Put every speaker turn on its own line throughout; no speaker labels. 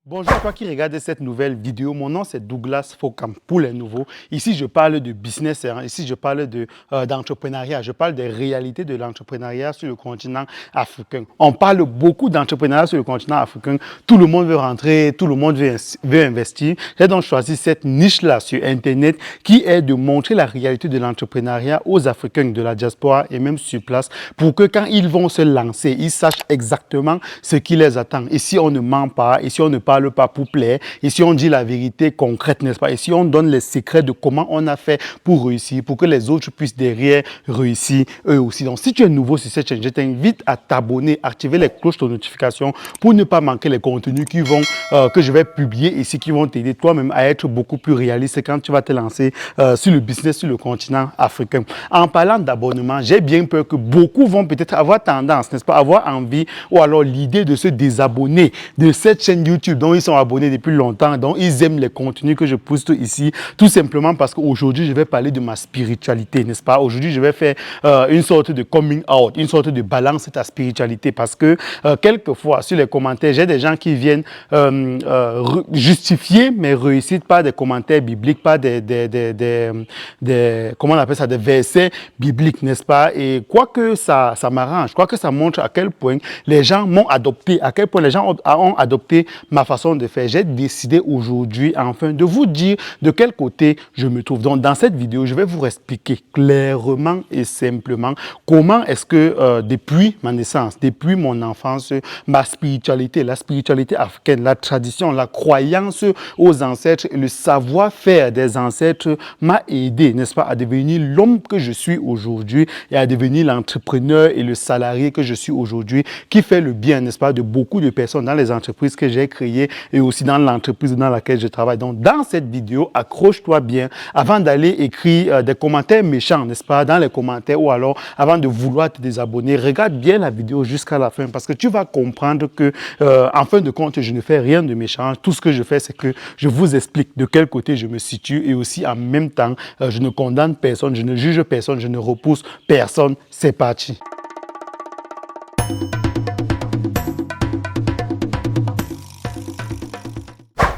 Bonjour à toi qui regarde cette nouvelle vidéo. Mon nom c'est Douglas Fokam pour les nouveaux. Ici je parle de business, ici je parle d'entrepreneuriat. Je parle des réalités de l'entrepreneuriat sur le continent africain. On parle beaucoup d'entrepreneuriat sur le continent africain. Tout le monde veut rentrer, tout le monde veut investir. J'ai donc choisi cette niche-là sur Internet qui est de montrer la réalité de l'entrepreneuriat aux Africains de la diaspora et même sur place pour que quand ils vont se lancer, ils sachent exactement ce qui les attend. Ici on ne ment pas, ici on ne parle pas pour plaire. Ici, on dit la vérité concrète, n'est-ce pas? Ici, on donne les secrets de comment on a fait pour réussir, pour que les autres puissent derrière réussir eux aussi. Donc, si tu es nouveau sur cette chaîne, je t'invite à t'abonner, activer les cloches de notification pour ne pas manquer les contenus que je vais publier ici, qui vont t'aider toi-même à être beaucoup plus réaliste quand tu vas te lancer sur le business sur le continent africain. En parlant d'abonnement, j'ai bien peur que beaucoup vont peut-être avoir tendance, n'est-ce pas, avoir envie ou alors l'idée de se désabonner de cette chaîne YouTube dont ils sont abonnés depuis longtemps, dont ils aiment les contenus que je poste ici, tout simplement parce qu'aujourd'hui, je vais parler de ma spiritualité, n'est-ce pas? Aujourd'hui, je vais faire une sorte de coming out, une sorte de balance de ta spiritualité parce que quelquefois, sur les commentaires, j'ai des gens qui viennent justifier mes réussites par des commentaires bibliques, par comment on appelle ça, des versets bibliques, n'est-ce pas? Et quoique ça m'arrange, quoique ça montre à quel point les gens m'ont adopté, à quel point les gens ont adopté ma façon de faire, j'ai décidé aujourd'hui, enfin, de vous dire de quel côté je me trouve. Donc, dans cette vidéo, je vais vous expliquer clairement et simplement comment est-ce que depuis ma naissance, depuis mon enfance, ma spiritualité, la spiritualité africaine, la tradition, la croyance aux ancêtres et le savoir-faire des ancêtres m'a aidé, n'est-ce pas, à devenir l'homme que je suis aujourd'hui et à devenir l'entrepreneur et le salarié que je suis aujourd'hui, qui fait le bien, n'est-ce pas, de beaucoup de personnes dans les entreprises que j'ai créées et aussi dans l'entreprise dans laquelle je travaille. Donc, dans cette vidéo, accroche-toi bien avant d'aller écrire des commentaires méchants, n'est-ce pas, dans les commentaires ou alors avant de vouloir te désabonner. Regarde bien la vidéo jusqu'à la fin parce que tu vas comprendre que, en fin de compte, je ne fais rien de méchant. Tout ce que je fais, c'est que je vous explique de quel côté je me situe et aussi en même temps, je ne condamne personne, je ne juge personne, je ne repousse personne. C'est parti.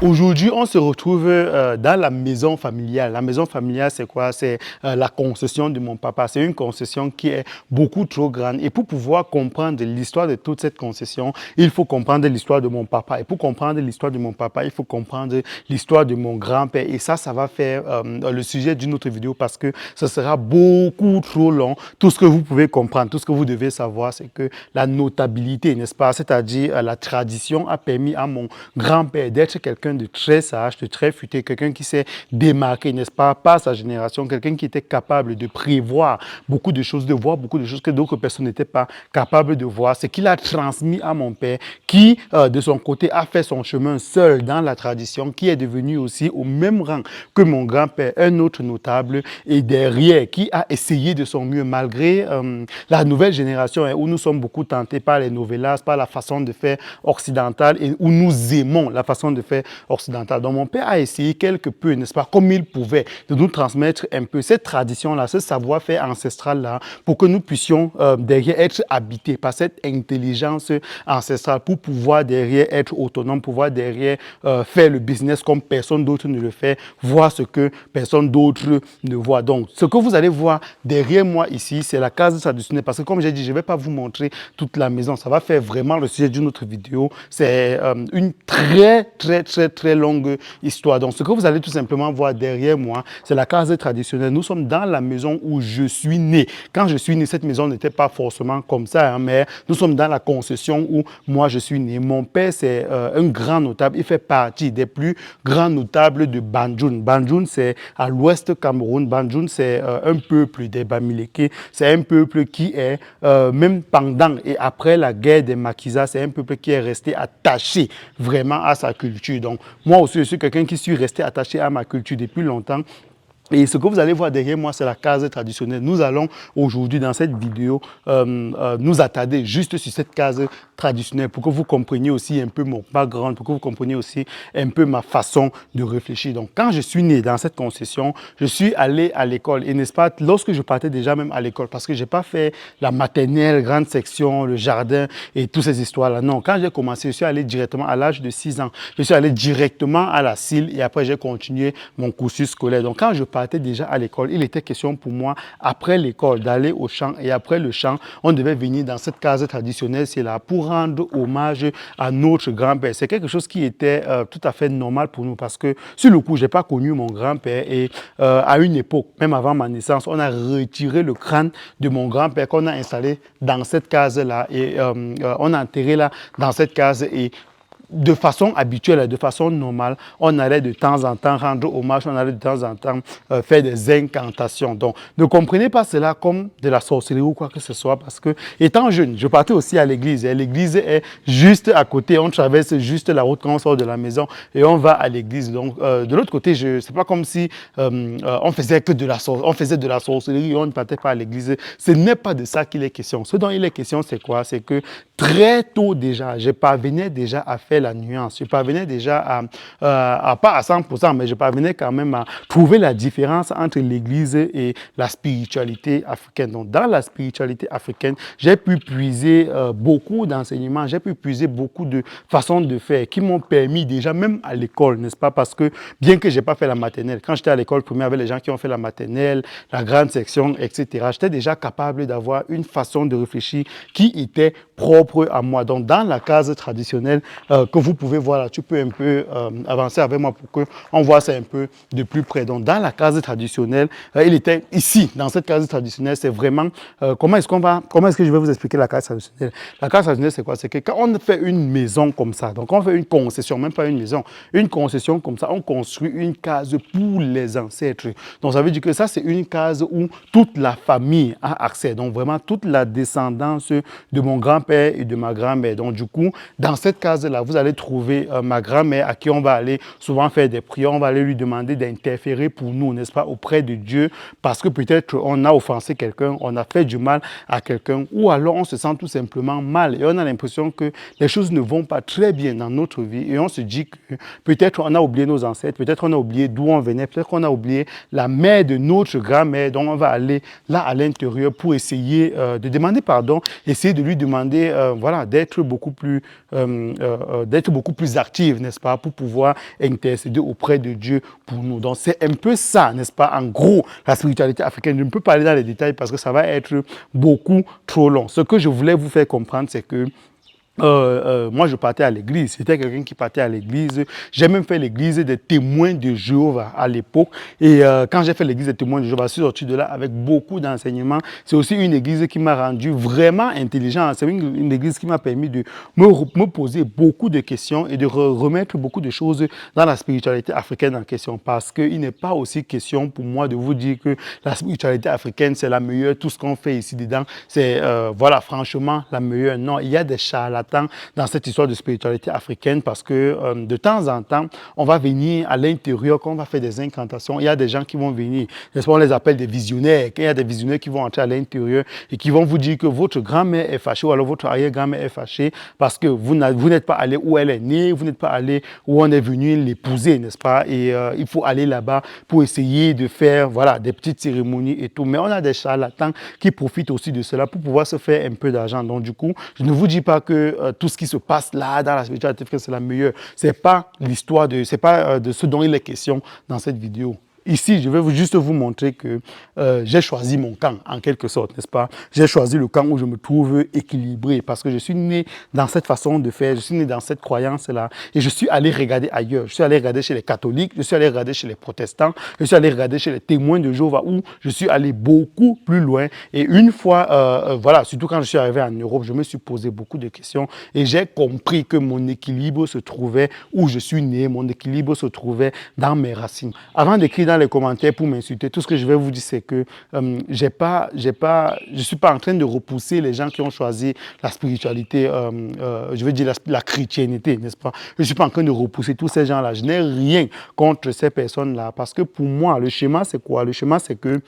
Aujourd'hui, on se retrouve dans la maison familiale. La maison familiale, c'est quoi? C'est la concession de mon papa. C'est une concession qui est beaucoup trop grande. Et pour pouvoir comprendre l'histoire de toute cette concession, il faut comprendre l'histoire de mon papa. Et pour comprendre l'histoire de mon papa, il faut comprendre l'histoire de mon grand-père. Et ça va faire le sujet d'une autre vidéo parce que ce sera beaucoup trop long. Tout ce que vous pouvez comprendre, tout ce que vous devez savoir, c'est que la notabilité, n'est-ce pas? C'est-à-dire la tradition a permis à mon grand-père d'être quelqu'un de très sage, de très futé, quelqu'un qui s'est démarqué, n'est-ce pas, par sa génération, quelqu'un qui était capable de prévoir beaucoup de choses, de voir beaucoup de choses que d'autres personnes n'étaient pas capables de voir. Ce qu'il a transmis à mon père, qui, de son côté, a fait son chemin seul dans la tradition, qui est devenu aussi au même rang que mon grand-père, un autre notable, et derrière, qui a essayé de son mieux, malgré la nouvelle génération, où nous sommes beaucoup tentés par les novellas, par la façon de faire occidentale, et où nous aimons la façon de faire occidentale. Donc, mon père a essayé quelque peu, n'est-ce pas, comme il pouvait, de nous transmettre un peu cette tradition-là, ce savoir-faire ancestral-là, pour que nous puissions derrière être habités par cette intelligence ancestrale, pour pouvoir derrière être autonome, pouvoir derrière faire le business comme personne d'autre ne le fait, voir ce que personne d'autre ne voit. Donc, ce que vous allez voir derrière moi ici, c'est la case traditionnelle, parce que comme j'ai dit, je ne vais pas vous montrer toute la maison, ça va faire vraiment le sujet d'une autre vidéo. C'est une très longue histoire. Donc, ce que vous allez tout simplement voir derrière moi, c'est la case traditionnelle. Nous sommes dans la maison où je suis né. Quand je suis né, cette maison n'était pas forcément comme ça, hein, mais nous sommes dans la concession où moi je suis né. Mon père, c'est un grand notable. Il fait partie des plus grands notables de Banjul. Banjul, c'est à l'ouest Cameroun. Banjul, c'est un peuple des Bamileke. C'est un peuple qui est, même pendant et après la guerre des Maquisards, c'est un peuple qui est resté attaché vraiment à sa culture. Donc, moi aussi, je suis quelqu'un qui suis resté attaché à ma culture depuis longtemps. Et ce que vous allez voir derrière moi, c'est la case traditionnelle. Nous allons aujourd'hui, dans cette vidéo, nous attarder juste sur cette case traditionnelle pour que vous compreniez aussi un peu mon background, pour que vous compreniez aussi un peu ma façon de réfléchir. Donc, quand je suis né dans cette concession, je suis allé à l'école. Et n'est-ce pas, lorsque je partais déjà même à l'école, parce que je n'ai pas fait la maternelle, grande section, le jardin et toutes ces histoires-là. Non, quand j'ai commencé, je suis allé directement à l'âge de 6 ans. Je suis allé directement à la CIL et après, j'ai continué mon cursus scolaire. Donc, quand je partais déjà à l'école, il était question pour moi, après l'école, d'aller au champ. Et après le champ, on devait venir dans cette case traditionnelle, c'est là, pour rendre hommage à notre grand-père. C'est quelque chose qui était tout à fait normal pour nous parce que, sur le coup, je n'ai pas connu mon grand-père et à une époque, même avant ma naissance, on a retiré le crâne de mon grand-père qu'on a installé dans cette case-là et on a enterré là dans cette case et de façon habituelle, de façon normale, on allait de temps en temps rendre hommage, on allait de temps en temps faire des incantations. Donc, ne comprenez pas cela comme de la sorcellerie ou quoi que ce soit, parce que, étant jeune, je partais aussi à l'église. L'église est juste à côté, on traverse juste la route quand on sort de la maison et on va à l'église. Donc, de l'autre côté, c'est pas comme si on faisait que de la sorcellerie, on ne partait pas à l'église. Ce n'est pas de ça qu'il est question. Ce dont il est question, c'est quoi? C'est que très tôt déjà, je parvenais déjà à faire la nuance. Je parvenais déjà pas à 100%, mais je parvenais quand même à trouver la différence entre l'Église et la spiritualité africaine. Donc, dans la spiritualité africaine, j'ai pu puiser beaucoup d'enseignements, j'ai pu puiser beaucoup de façons de faire qui m'ont permis déjà, même à l'école, n'est-ce pas? Parce que bien que je n'ai pas fait la maternelle, quand j'étais à l'école primaire avec les gens qui ont fait la maternelle, la grande section, etc., j'étais déjà capable d'avoir une façon de réfléchir qui était propre à moi. Donc, dans la case traditionnelle que vous pouvez voir là, tu peux un peu avancer avec moi pour qu'on voit ça un peu de plus près. Donc, dans la case traditionnelle, il était ici, dans cette case traditionnelle, c'est vraiment, comment est-ce que je vais vous expliquer la case traditionnelle? La case traditionnelle, c'est quoi? C'est que quand on fait une maison comme ça, donc on fait une concession, même pas une maison, une concession comme ça, on construit une case pour les ancêtres. Donc, ça veut dire que ça, c'est une case où toute la famille a accès. Donc, vraiment, toute la descendance de mon grand-père et de ma grand-mère. Donc, du coup, dans cette case-là, vous allez trouver ma grand-mère à qui on va aller souvent faire des prières. On va aller lui demander d'interférer pour nous, n'est-ce pas, auprès de Dieu, parce que peut-être on a offensé quelqu'un, on a fait du mal à quelqu'un, ou alors on se sent tout simplement mal et on a l'impression que les choses ne vont pas très bien dans notre vie et on se dit que peut-être on a oublié nos ancêtres, peut-être on a oublié d'où on venait, peut-être qu'on a oublié la mère de notre grand-mère. Donc, on va aller là à l'intérieur pour essayer de demander pardon, essayer de lui demander voilà, d'être beaucoup plus active, n'est-ce pas, pour pouvoir intercéder auprès de Dieu pour nous. Donc, c'est un peu ça, n'est-ce pas, en gros, la spiritualité africaine. Je ne peux pas aller dans les détails parce que ça va être beaucoup trop long. Ce que je voulais vous faire comprendre, c'est que moi, je partais à l'église. C'était quelqu'un qui partait à l'église. J'ai même fait l'église des témoins de Jéhovah à l'époque. Et quand j'ai fait l'église des témoins de Jéhovah, je suis sorti de là avec beaucoup d'enseignements. C'est aussi une église qui m'a rendu vraiment intelligent. C'est une église qui m'a permis de me poser beaucoup de questions et de remettre beaucoup de choses dans la spiritualité africaine en question. Parce qu'il n'est pas aussi question pour moi de vous dire que la spiritualité africaine, c'est la meilleure. Tout ce qu'on fait ici dedans, c'est, voilà, franchement, la meilleure. Non, il y a des charlatans dans cette histoire de spiritualité africaine parce que de temps en temps, on va venir à l'intérieur, quand on va faire des incantations, il y a des gens qui vont venir, on les appelle des visionnaires. Il y a des visionnaires qui vont entrer à l'intérieur et qui vont vous dire que votre grand-mère est fâchée ou alors votre arrière-grand-mère est fâchée parce que vous n'êtes pas allé où elle est née, vous n'êtes pas allé où on est venu l'épouser, n'est-ce pas? Et il faut aller là-bas pour essayer de faire, voilà, des petites cérémonies et tout. Mais on a des charlatans qui profitent aussi de cela pour pouvoir se faire un peu d'argent. Donc, du coup, je ne vous dis pas que tout ce qui se passe là dans la spiritualité africaine, c'est la meilleure. C'est pas l'histoire de, c'est pas de ce dont il est question dans cette vidéo. Ici, je vais juste vous montrer que j'ai choisi mon camp, en quelque sorte, n'est-ce pas? J'ai choisi le camp où je me trouve équilibré parce que je suis né dans cette façon de faire, je suis né dans cette croyance-là et je suis allé regarder ailleurs. Je suis allé regarder chez les catholiques, je suis allé regarder chez les protestants, je suis allé regarder chez les témoins de Jéhovah où je suis allé beaucoup plus loin. Et une fois, voilà, surtout quand je suis arrivé en Europe, je me suis posé beaucoup de questions et j'ai compris que mon équilibre se trouvait où je suis né, mon équilibre se trouvait dans mes racines. Avant d'écrire dans dans les commentaires pour m'insulter. Tout ce que je vais vous dire, c'est que je suis pas en train de repousser les gens qui ont choisi la spiritualité, je veux dire la chrétienté, n'est-ce pas? Je suis pas en train de repousser tous ces gens-là. Je n'ai rien contre ces personnes-là parce que pour moi, le schéma, c'est quoi? Le schéma, c'est que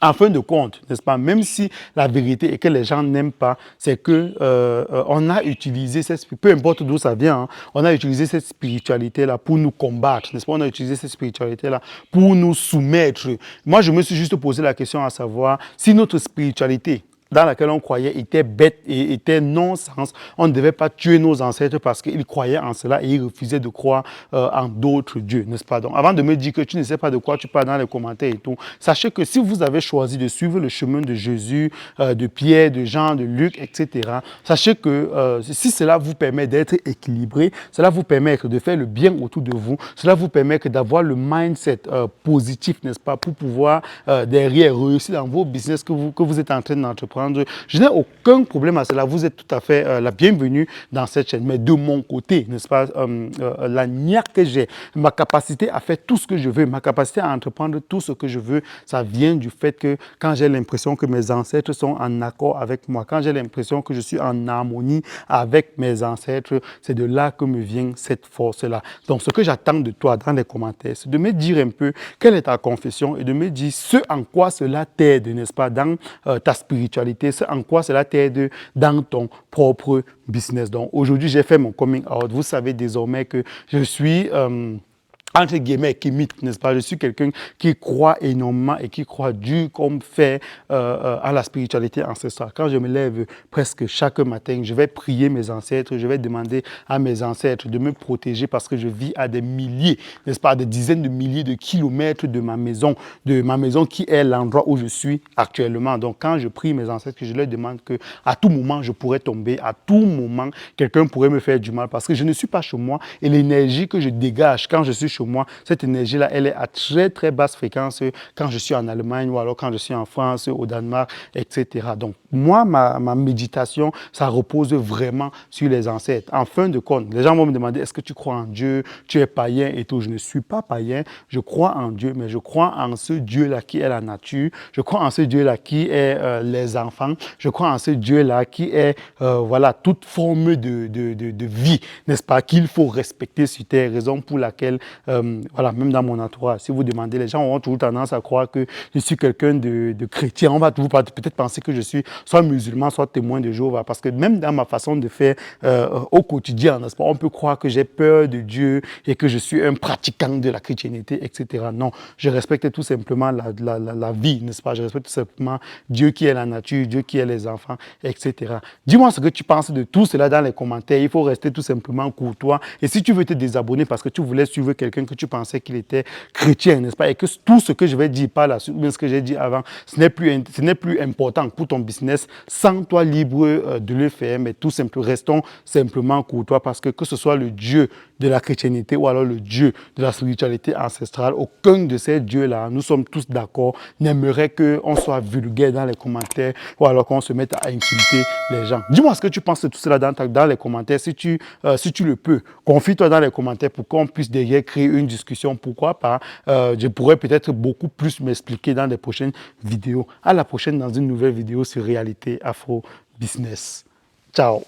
en fin de compte, n'est-ce pas, même si la vérité est que les gens n'aiment pas, c'est que on a utilisé, peu importe d'où ça vient, hein, on a utilisé cette spiritualité-là pour nous combattre, n'est-ce pas, on a utilisé cette spiritualité-là pour nous soumettre. Moi, je me suis juste posé la question à savoir si notre spiritualité dans laquelle on croyait était bête et était non-sens. On ne devait pas tuer nos ancêtres parce qu'ils croyaient en cela et ils refusaient de croire en d'autres dieux, n'est-ce pas? Donc, avant de me dire que tu ne sais pas de quoi tu parles dans les commentaires et tout, sachez que si vous avez choisi de suivre le chemin de Jésus, de Pierre, de Jean, de Luc, etc., sachez que si cela vous permet d'être équilibré, cela vous permet de faire le bien autour de vous, cela vous permet d'avoir le mindset positif, n'est-ce pas, pour pouvoir derrière réussir dans vos business que vous êtes en train d'entreprendre. Je n'ai aucun problème à cela. Vous êtes tout à fait la bienvenue dans cette chaîne. Mais de mon côté, n'est-ce pas, la niaque que j'ai, ma capacité à faire tout ce que je veux, ma capacité à entreprendre tout ce que je veux, ça vient du fait que quand j'ai l'impression que mes ancêtres sont en accord avec moi, quand j'ai l'impression que je suis en harmonie avec mes ancêtres, c'est de là que me vient cette force-là. Donc, ce que j'attends de toi dans les commentaires, c'est de me dire un peu quelle est ta confession et de me dire ce en quoi cela t'aide, n'est-ce pas, dans ta spiritualité, c'est en quoi cela t'aide dans ton propre business. Donc aujourd'hui, j'ai fait mon coming out. Vous savez désormais que je suis entre guillemets, qui mythe, n'est-ce pas? Je suis quelqu'un qui croit énormément et qui croit dur comme fait à la spiritualité ancestrale. Quand je me lève presque chaque matin, je vais prier mes ancêtres, je vais demander à mes ancêtres de me protéger parce que je vis à des milliers, n'est-ce pas, à des dizaines de milliers de kilomètres de ma maison qui est l'endroit où je suis actuellement. Donc, quand je prie mes ancêtres, je leur demande que à tout moment, je pourrais tomber, à tout moment, quelqu'un pourrait me faire du mal parce que je ne suis pas chez moi et l'énergie que je dégage quand je suis chez moi, cette énergie-là, elle est à très, très basse fréquence quand je suis en Allemagne ou alors quand je suis en France, au Danemark, etc. Donc, moi, ma méditation, ça repose vraiment sur les ancêtres. En fin de compte, les gens vont me demander, est-ce que tu crois en Dieu, tu es païen et tout. Je ne suis pas païen, je crois en Dieu, mais je crois en ce Dieu-là qui est la nature, je crois en ce Dieu-là qui est les enfants, je crois en ce Dieu-là qui est, voilà, toute forme de vie, n'est-ce pas, qu'il faut respecter sur terre, raison pour laquelle voilà, même dans mon entourage, si vous demandez, les gens ont toujours tendance à croire que je suis quelqu'un de chrétien. On va toujours peut-être penser que je suis soit musulman, soit témoin de Jéhovah. Parce que même dans ma façon de faire au quotidien, n'est-ce pas, on peut croire que j'ai peur de Dieu et que je suis un pratiquant de la chrétienté, etc. Non, je respecte tout simplement la vie, n'est-ce pas? Je respecte tout simplement Dieu qui est la nature, Dieu qui est les enfants, etc. Dis-moi ce que tu penses de tout cela dans les commentaires. Il faut rester tout simplement courtois. Et si tu veux te désabonner parce que tu voulais suivre quelqu'un que tu pensais qu'il était chrétien, n'est-ce pas? Et que tout ce que je vais dire par la suite, même ce que j'ai dit avant, ce n'est plus important pour ton business. Sens-toi libre de le faire, mais tout simplement, restons simplement courtois parce que ce soit le Dieu de la chrétienté ou alors le Dieu de la spiritualité ancestrale, aucun de ces dieux-là, nous sommes tous d'accord, n'aimerait qu'on soit vulgaire dans les commentaires ou alors qu'on se mette à insulter les gens. Dis-moi ce que tu penses de tout cela dans les commentaires. Si tu le peux, confie-toi dans les commentaires pour qu'on puisse derrière créer une discussion. Pourquoi pas? Je pourrais peut-être beaucoup plus m'expliquer dans les prochaines vidéos. À la prochaine dans une nouvelle vidéo sur Réalité Afro Business. Ciao!